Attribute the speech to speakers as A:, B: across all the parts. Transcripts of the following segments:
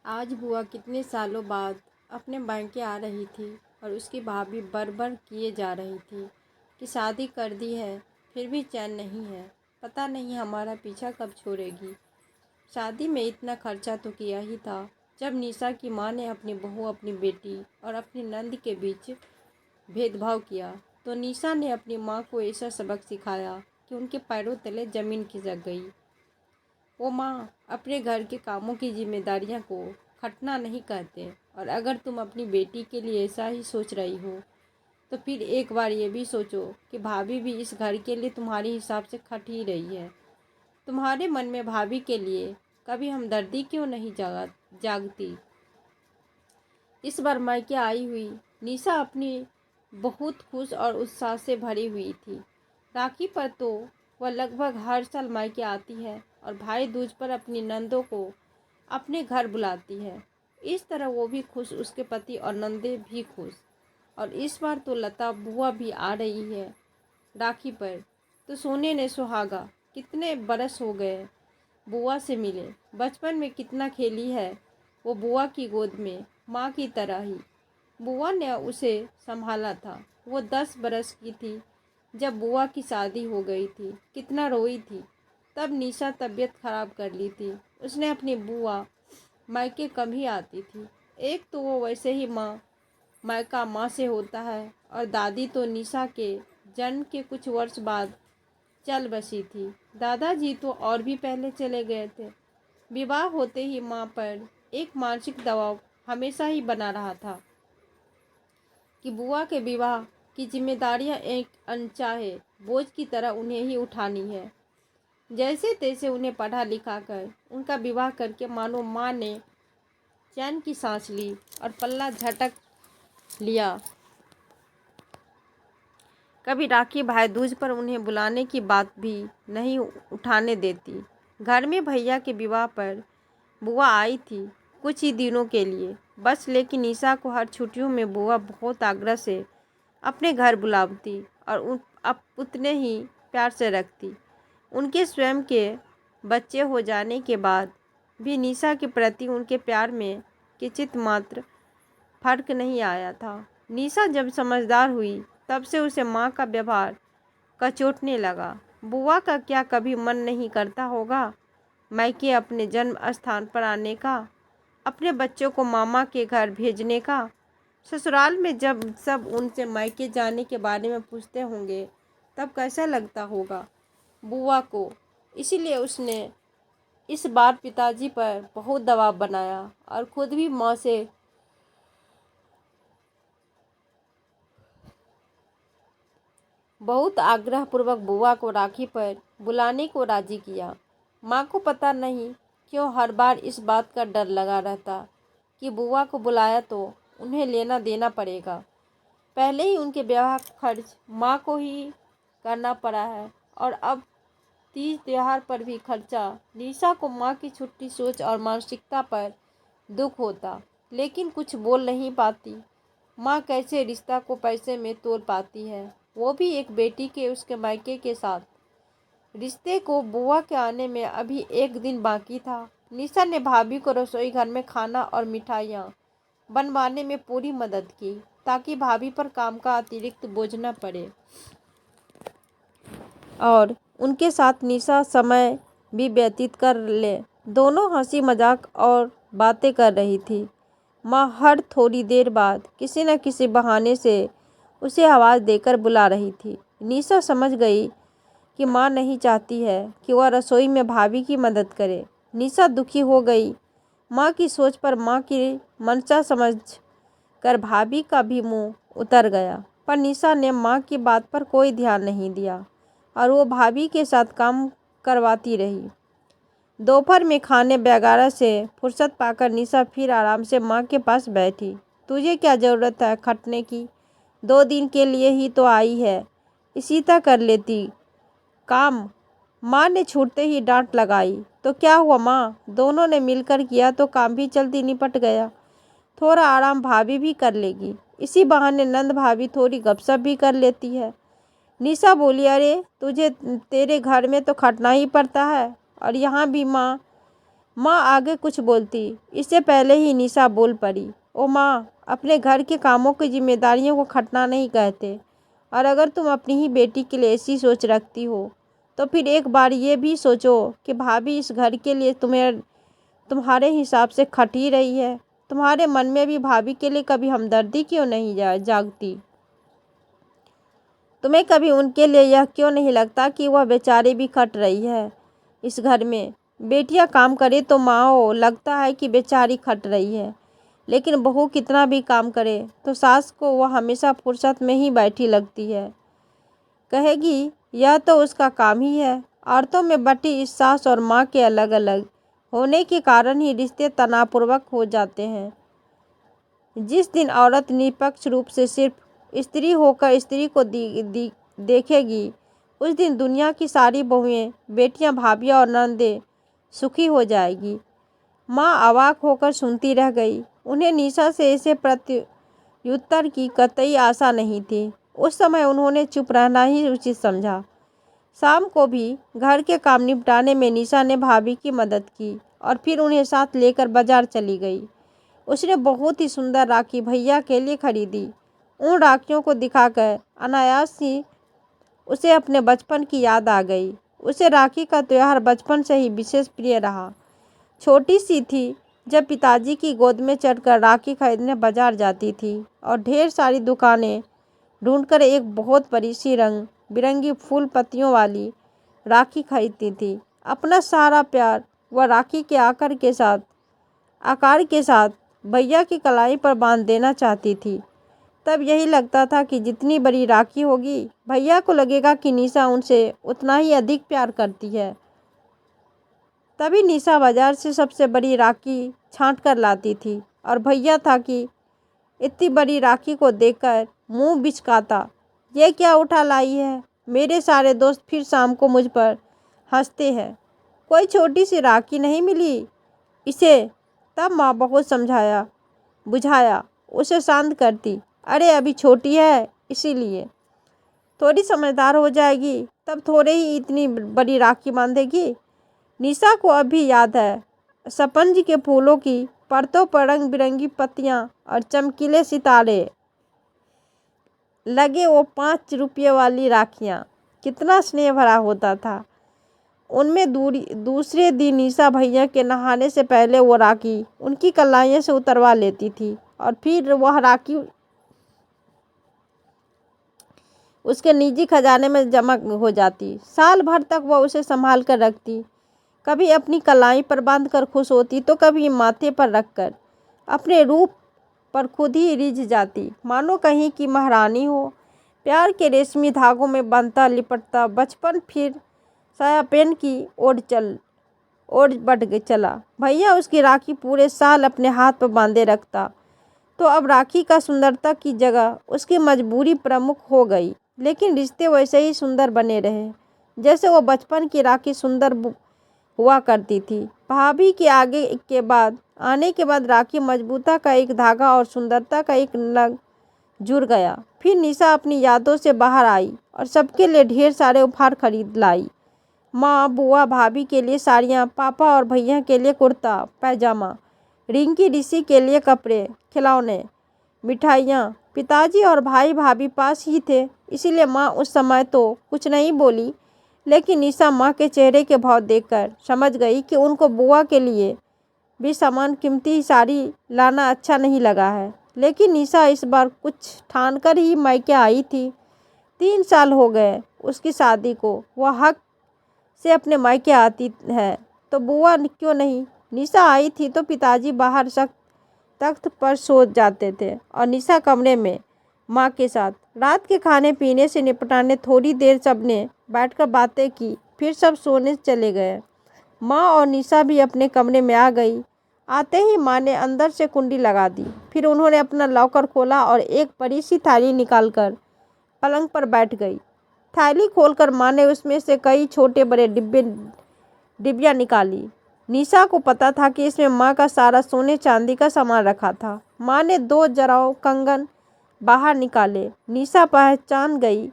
A: आज बुआ कितने सालों बाद अपने मायके आ रही थी और उसकी भाभी बरबर किए जा रही थी कि शादी कर दी है फिर भी चैन नहीं है। पता नहीं हमारा पीछा कब छोड़ेगी। शादी में इतना खर्चा तो किया ही था। जब निशा की माँ ने अपनी बहू, अपनी बेटी और अपनी नंद के बीच भेदभाव किया तो निशा ने अपनी माँ को ऐसा सबक सिखाया कि उनके पैरों तले ज़मीन खिसक गई। वो माँ अपने घर के कामों की जिम्मेदारियां को खटना नहीं कहते, और अगर तुम अपनी बेटी के लिए ऐसा ही सोच रही हो तो फिर एक बार ये भी सोचो कि भाभी भी इस घर के लिए तुम्हारे हिसाब से खट ही रही है। तुम्हारे मन में भाभी के लिए कभी हमदर्दी क्यों नहीं जागती। इस बार मायके आई हुई निशा अपनी बहुत खुश और उत्साह से भरी हुई थी। राखी पर तो वह लगभग हर साल मायके आती है और भाई दूज पर अपनी नंदों को अपने घर बुलाती है। इस तरह वो भी खुश, उसके पति और नंदे भी खुश। और इस बार तो लता बुआ भी आ रही है राखी पर। तो सोने ने सुहागा, कितने बरस हो गए बुआ से मिले। बचपन में कितना खेली है वो बुआ की गोद में, माँ की तरह ही। बुआ ने उसे संभाला था। वो 10 बरस की थी जब बुआ की शादी हो गई थी। कितना रोई थी। तब निशा तबीयत खराब कर ली थी। उसने अपनी बुआ मायके कम ही आती थी। एक तो वो वैसे ही मायका माँ से होता है, और दादी तो निशा के जन्म के कुछ वर्ष बाद चल बसी थी। दादाजी तो और भी पहले चले गए थे। विवाह होते ही माँ पर एक मानसिक दबाव हमेशा ही बना रहा था कि बुआ के विवाह की जिम्मेदारियां एक अनचाहे बोझ की तरह उन्हें ही उठानी है। जैसे तैसे उन्हें पढ़ा लिखा कर उनका विवाह करके मानो माँ ने चैन की सांस ली और पल्ला झटक लिया। कभी राखी भाई दूज पर उन्हें बुलाने की बात भी नहीं उठाने देती। घर में भैया के विवाह पर बुआ आई थी कुछ ही दिनों के लिए बस, लेकिन निशा को हर छुट्टियों में बुआ बहुत आग्रह से अपने घर बुलाती और अब उतने ही प्यार से रखती। उनके स्वयं के बच्चे हो जाने के बाद भी निशा के प्रति उनके प्यार में किंचित मात्र फर्क नहीं आया था। निशा जब समझदार हुई तब से उसे माँ का व्यवहार कचोटने लगा। बुआ का क्या कभी मन नहीं करता होगा मायके अपने जन्म स्थान पर आने का, अपने बच्चों को मामा के घर भेजने का। ससुराल में जब सब उनसे मायके जाने के बारे में पूछते होंगे तब कैसा लगता होगा बुआ को। इसीलिए उसने इस बार पिताजी पर बहुत दबाव बनाया और खुद भी माँ से बहुत आग्रहपूर्वक बुआ को राखी पर बुलाने को राजी किया। माँ को पता नहीं क्यों हर बार इस बात का डर लगा रहता कि बुआ को बुलाया तो उन्हें लेना देना पड़ेगा। पहले ही उनके ब्याह का खर्च माँ को ही करना पड़ा है और अब तीज त्योहार पर भी खर्चा। निशा को माँ की छुट्टी सोच और मानसिकता पर दुख होता, लेकिन कुछ बोल नहीं पाती। माँ कैसे रिश्ता को पैसे में तोल पाती है, वो भी एक बेटी के उसके मायके के साथ। रिश्ते को बुआ के आने में अभी एक दिन बाकी था। निशा ने भाभी को रसोई घर में खाना और मिठाइयाँ बनवाने में पूरी मदद की ताकि भाभी पर काम का अतिरिक्त बोझ न पड़े, और उनके साथ निशा समय भी व्यतीत कर ले। दोनों हंसी मजाक और बातें कर रही थी। माँ हर थोड़ी देर बाद किसी न किसी बहाने से उसे आवाज़ देकर बुला रही थी। निशा समझ गई कि माँ नहीं चाहती है कि वह रसोई में भाभी की मदद करे। निशा दुखी हो गई माँ की सोच पर। माँ की मंशा समझ कर भाभी का भी मुंह उतर गया, पर निशा ने माँ की बात पर कोई ध्यान नहीं दिया और वो भाभी के साथ काम करवाती रही। दोपहर में खाने वगैरह से फुर्सत पाकर निशा फिर आराम से माँ के पास बैठी। तुझे क्या ज़रूरत है खटने की, 2 दिन के लिए ही तो आई है, इसी तरह कर लेती काम। माँ ने छूटते ही डांट लगाई। तो क्या हुआ माँ, दोनों ने मिलकर किया तो काम भी जल्दी निपट गया। थोड़ा आराम भाभी भी कर लेगी, इसी बहाने नंद भाभी थोड़ी गपशप भी कर लेती है। निशा बोली, अरे तुझे तेरे घर में तो खटना ही पड़ता है और यहाँ भी माँ माँ आगे कुछ बोलती, इससे पहले ही निशा बोल पड़ी। ओ माँ, अपने घर के कामों की जिम्मेदारियों को खटना नहीं कहते। और अगर तुम अपनी ही बेटी के लिए ऐसी सोच रखती हो तो फिर एक बार ये भी सोचो कि भाभी इस घर के लिए तुम्हारे हिसाब से खट ही रही है। तुम्हारे मन में भी भाभी के लिए कभी हमदर्दी क्यों नहीं जागती? तुम्हें कभी उनके लिए यह क्यों नहीं लगता कि वह बेचारी भी खट रही है इस घर में? बेटियां काम करे तो माँ लगता है कि बेचारी खट रही है, लेकिन बहू कितना भी काम करे तो सास को वह हमेशा फुर्सत में ही बैठी लगती है। कहेगी यह तो उसका काम ही है। औरतों में बटी इस सास और माँ के अलग अलग होने के कारण ही रिश्ते तनावपूर्वक हो जाते हैं। जिस दिन औरत निष्पक्ष रूप से सिर्फ स्त्री होकर स्त्री को देखेगी, उस दिन दुनिया की सारी बहुएं, बेटियां, भाभियां और नंदे सुखी हो जाएगी। माँ अवाक होकर सुनती रह गई। उन्हें निशा से ऐसे प्रत्युत्तर की कतई आशा नहीं थी। उस समय उन्होंने चुप रहना ही उचित समझा। शाम को भी घर के काम निपटाने में निशा ने भाभी की मदद की और फिर उन्हें साथ लेकर बाजार चली गई। उसने बहुत ही सुंदर राखी भैया के लिए खरीदी। उन राखियों को दिखाकर अनायास ही उसे अपने बचपन की याद आ गई। उसे राखी का त्योहार बचपन से ही विशेष प्रिय रहा। छोटी सी थी जब पिताजी की गोद में चढ़कर राखी खरीदने बाजार जाती थी और ढेर सारी दुकानें ढूंढकर एक बहुत बड़ी सी रंग बिरंगी फूल पत्तियों वाली राखी खरीदती थी। अपना सारा प्यार वह राखी के आकार के साथ भैया की कलाई पर बांध देना चाहती थी। तब यही लगता था कि जितनी बड़ी राखी होगी, भैया को लगेगा कि निशा उनसे उतना ही अधिक प्यार करती है। तभी निशा बाजार से सबसे बड़ी राखी छांट कर लाती थी और भैया था कि इतनी बड़ी राखी को देखकर मुंह बिचकाता, ये क्या उठा लाई है? मेरे सारे दोस्त फिर शाम को मुझ पर हंसते हैं। कोई छोटी सी राखी नहीं मिली इसे? तब माँ बहुत समझाया बुझाया उसे शांत करती, अरे अभी छोटी है, इसीलिए थोड़ी समझदार हो जाएगी तब थोड़े ही इतनी बड़ी राखी बांधेगी। निशा को अभी याद है सपंज के फूलों की परतों पर रंग बिरंगी पत्तियां और चमकीले सितारे लगे वो 5 रुपये वाली राखियां, कितना स्नेह भरा होता था। उनमें दूसरे दिन निशा भैया के नहाने से पहले वो राखी उनकी कलाइयों से उतरवा लेती थी और फिर वह राखी उसके निजी खजाने में जमा हो जाती। साल भर तक वह उसे संभाल कर रखती, कभी अपनी कलाई पर बांधकर खुश होती तो कभी माथे पर रखकर अपने रूप पर खुद ही रिझ जाती, मानो कहीं की महारानी हो। प्यार के रेशमी धागों में बांधता लिपटता बचपन फिर साया पेन की ओर बढ़ चला। भैया उसकी राखी पूरे साल अपने हाथ पर बांधे रखता, तो अब राखी का सुंदरता की जगह उसकी मजबूरी प्रमुख हो गई। लेकिन रिश्ते वैसे ही सुंदर बने रहे जैसे वो बचपन की राखी सुंदर हुआ करती थी। भाभी के आने के बाद राखी मजबूता का एक धागा और सुंदरता का एक नग जुड़ गया। फिर निशा अपनी यादों से बाहर आई और सबके लिए ढेर सारे उपहार खरीद लाई। माँ, बुआ, भाभी के लिए साड़ियाँ, पापा और भैया के लिए कुर्ता पैजामा, रिंकी ऋषि के लिए कपड़े, खिलौने, मिठाइयाँ। पिताजी और भाई भाभी पास ही थे, इसीलिए माँ उस समय तो कुछ नहीं बोली, लेकिन निशा माँ के चेहरे के भाव देखकर समझ गई कि उनको बुआ के लिए भी सामान कीमती साड़ी लाना अच्छा नहीं लगा है। लेकिन निशा इस बार कुछ ठान कर ही मायके आई थी। 3 साल हो गए उसकी शादी को। वह हक से अपने मायके आती है तो बुआ क्यों नहीं? निशा आई थी तो पिताजी बाहर तख्त पर सो जाते थे और निशा कमरे में माँ के साथ। रात के खाने पीने से निपटाने थोड़ी देर सबने बैठकर बातें की, फिर सब सोने चले गए। माँ और निशा भी अपने कमरे में आ गई। आते ही माँ ने अंदर से कुंडी लगा दी। फिर उन्होंने अपना लॉकर खोला और एक बड़ी सी थाली निकालकर पलंग पर बैठ गई। थैली खोलकर माँ ने उसमें से कई छोटे बड़े डिब्बियाँ निकाली। निशा को पता था कि इसमें माँ का सारा सोने चांदी का सामान रखा था। माँ ने 2 जराव कंगन बाहर निकाले। निशा पहचान गई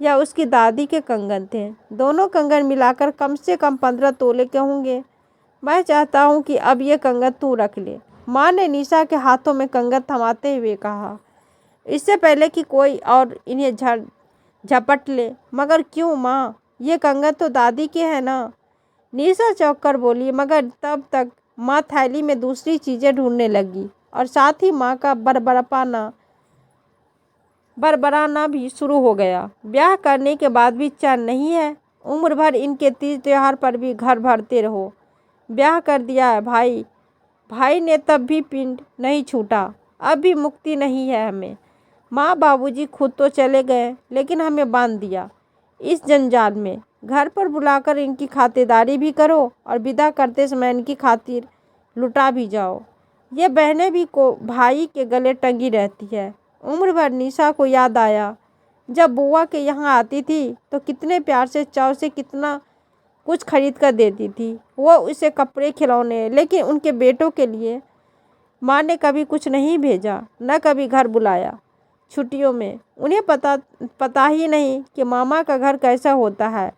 A: या उसकी दादी के कंगन थे। दोनों कंगन मिलाकर कम से कम 15 तोले के होंगे। मैं चाहता हूँ कि अब ये कंगन तू रख ले। माँ ने निशा के हाथों में कंगन थमाते हुए कहा, इससे पहले कि कोई और इन्हें झपट ले। मगर क्यों माँ, ये कंगन तो दादी के हैं ना। निशा चौंक कर बोली, मगर तब तक माँ थैली में दूसरी चीज़ें ढूंढने लगी और साथ ही माँ का बरबराना भी शुरू हो गया। ब्याह करने के बाद भी चैन नहीं है। उम्र भर इनके तीज त्योहार पर भी घर भरते रहो। ब्याह कर दिया है भाई। भाई ने तब भी पिंड नहीं छूटा। अब भी मुक्ति नहीं है हमें। माँ बाबूजी खुद तो चले गए, लेकिन हमें बांध दिया इस जंजाल में। घर पर बुलाकर इनकी खातिरदारी भी करो और विदा करते समय इनकी खातिर लुटा भी जाओ। ये बहनें भी को भाई के गले टंगी रहती है। उम्र भर निशा को याद आया, जब बुआ के यहाँ आती थी तो कितने प्यार से चाव से कितना कुछ खरीद कर देती थी। वो उसे कपड़े खिलौने, लेकिन उनके बेटों के लिए माँ ने कभी कुछ नहीं भेजा, न कभी घर बुलाया। छुट्टियों में उन्हें पता ही नहीं कि मामा का घर कैसा होता है।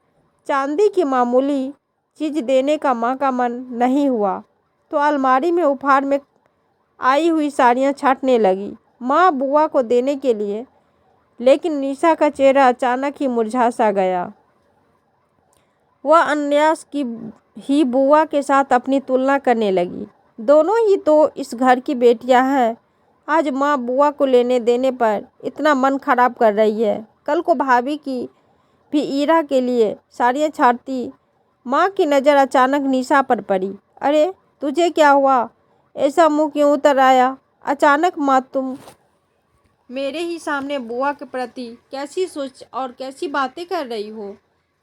A: चांदी की मामूली चीज़ देने का माँ का मन नहीं हुआ तो अलमारी में उपहार में आई हुई साड़ियाँ छांटने लगी माँ बुआ को देने के लिए। लेकिन निशा का चेहरा अचानक ही मुरझा सा गया। वह अन्यास की ही बुआ के साथ अपनी तुलना करने लगी। दोनों ही तो इस घर की बेटियां हैं। आज माँ बुआ को लेने देने पर इतना मन खराब कर रही है, कल को भाभी की भी ईरा के लिए साड़ियाँ छाड़ती। माँ की नज़र अचानक निशा पर पड़ी। अरे तुझे क्या हुआ, ऐसा मुंह क्यों उतर आया अचानक? माँ तुम मेरे ही सामने बुआ के प्रति कैसी सोच और कैसी बातें कर रही हो।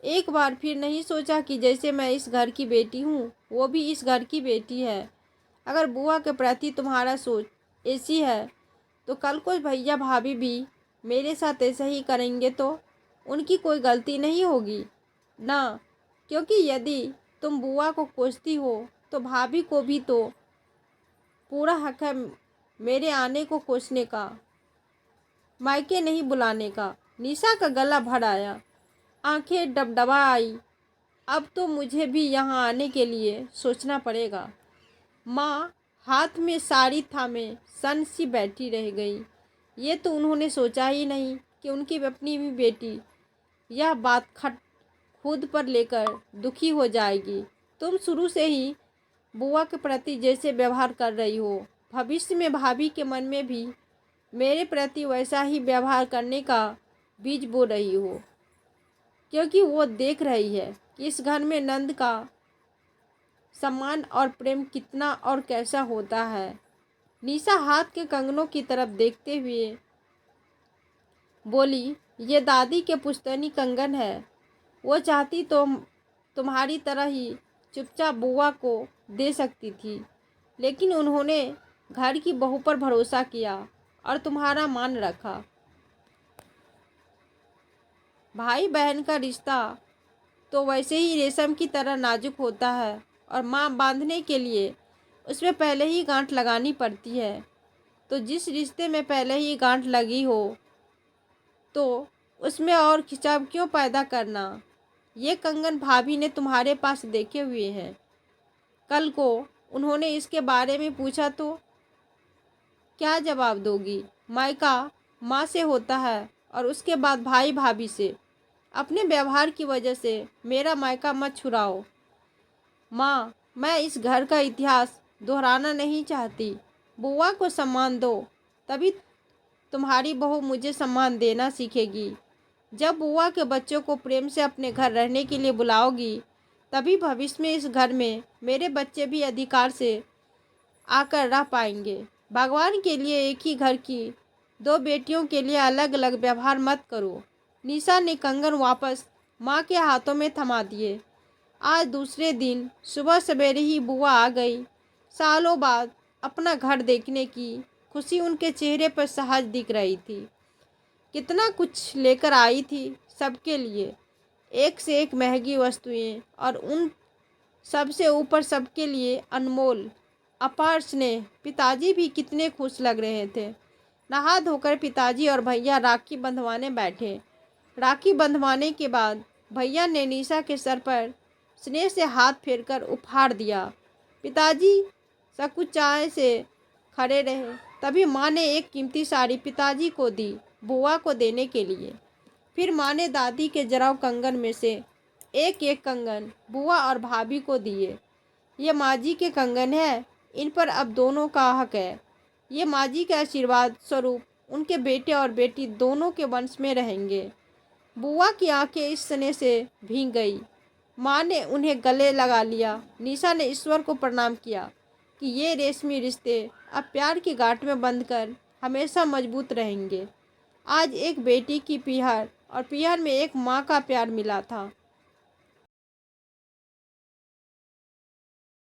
A: एक बार फिर नहीं सोचा कि जैसे मैं इस घर की बेटी हूँ, वो भी इस घर की बेटी है। अगर बुआ के प्रति तुम्हारा सोच ऐसी है तो कल को भैया भाभी भी मेरे साथ ऐसा ही करेंगे तो उनकी कोई गलती नहीं होगी ना। क्योंकि यदि तुम बुआ को कोसती हो तो भाभी को भी तो पूरा हक है मेरे आने को कोसने का, मायके नहीं बुलाने का। निशा का गला भर आया, आंखें डबडबा आई। अब तो मुझे भी यहाँ आने के लिए सोचना पड़ेगा। माँ हाथ में साड़ी थामे सन सी बैठी रह गई। ये तो उन्होंने सोचा ही नहीं कि उनकी अपनी भी बेटी यह बात खुद पर लेकर दुखी हो जाएगी। तुम शुरू से ही बुआ के प्रति जैसे व्यवहार कर रही हो, भविष्य में भाभी के मन में भी मेरे प्रति वैसा ही व्यवहार करने का बीज बो रही हो। क्योंकि वो देख रही है कि इस घर में नंद का सम्मान और प्रेम कितना और कैसा होता है। निशा हाथ के कंगनों की तरफ देखते हुए बोली, ये दादी के पुश्तैनी कंगन है। वो चाहती तो तुम्हारी तरह ही चुपचाप बुआ को दे सकती थी, लेकिन उन्होंने घर की बहू पर भरोसा किया और तुम्हारा मान रखा। भाई बहन का रिश्ता तो वैसे ही रेशम की तरह नाजुक होता है और माँ बांधने के लिए उसमें पहले ही गांठ लगानी पड़ती है। तो जिस रिश्ते में पहले ही गांठ लगी हो तो उसमें और खिंचाव क्यों पैदा करना। ये कंगन भाभी ने तुम्हारे पास देखे हुए हैं। कल को उन्होंने इसके बारे में पूछा तो क्या जवाब दोगी? मायका माँ से होता है और उसके बाद भाई भाभी से। अपने व्यवहार की वजह से मेरा मायका मत छुड़ाओ। माँ मैं इस घर का इतिहास दोहराना नहीं चाहती। बुआ को सम्मान दो, तभी तुम्हारी बहू मुझे सम्मान देना सीखेगी। जब बुआ के बच्चों को प्रेम से अपने घर रहने के लिए बुलाओगी, तभी भविष्य में इस घर में मेरे बच्चे भी अधिकार से आकर रह पाएंगे। भगवान के लिए एक ही घर की दो बेटियों के लिए अलग अलग व्यवहार मत करो। निशा ने कंगन वापस माँ के हाथों में थमा दिए। आज दूसरे दिन सुबह सवेरे ही बुआ आ गई। सालों बाद अपना घर देखने की खुशी उनके चेहरे पर सहज दिख रही थी। कितना कुछ लेकर आई थी सबके लिए, एक से एक महंगी वस्तुएं, और उन सबसे ऊपर सबके लिए अनमोल अपार स्नेह। पिताजी भी कितने खुश लग रहे थे। नहा धोकर पिताजी और भैया राखी बंधवाने बैठे। राखी बंधवाने के बाद भैया ने निशा के सर पर स्नेह से हाथ फेरकर उपहार दिया। पिताजी सकुचाए से खड़े रहे। तभी माँ ने एक कीमती साड़ी पिताजी को दी, बुआ को देने के लिए। फिर माँ ने दादी के जराव कंगन में से एक एक कंगन बुआ और भाभी को दिए। ये माँ जी के कंगन है, इन पर अब दोनों का हक है। ये माँ जी के आशीर्वाद स्वरूप उनके बेटे और बेटी दोनों के वंश में रहेंगे। बुआ की आंखें इस स्नेह से भीग गई। माँ ने उन्हें गले लगा लिया। निशा ने ईश्वर को प्रणाम किया कि ये रेशमी रिश्ते अब प्यार की गांठ में बंधकर हमेशा मजबूत रहेंगे। आज एक बेटी की पीहर और पीहर में एक माँ का प्यार मिला था।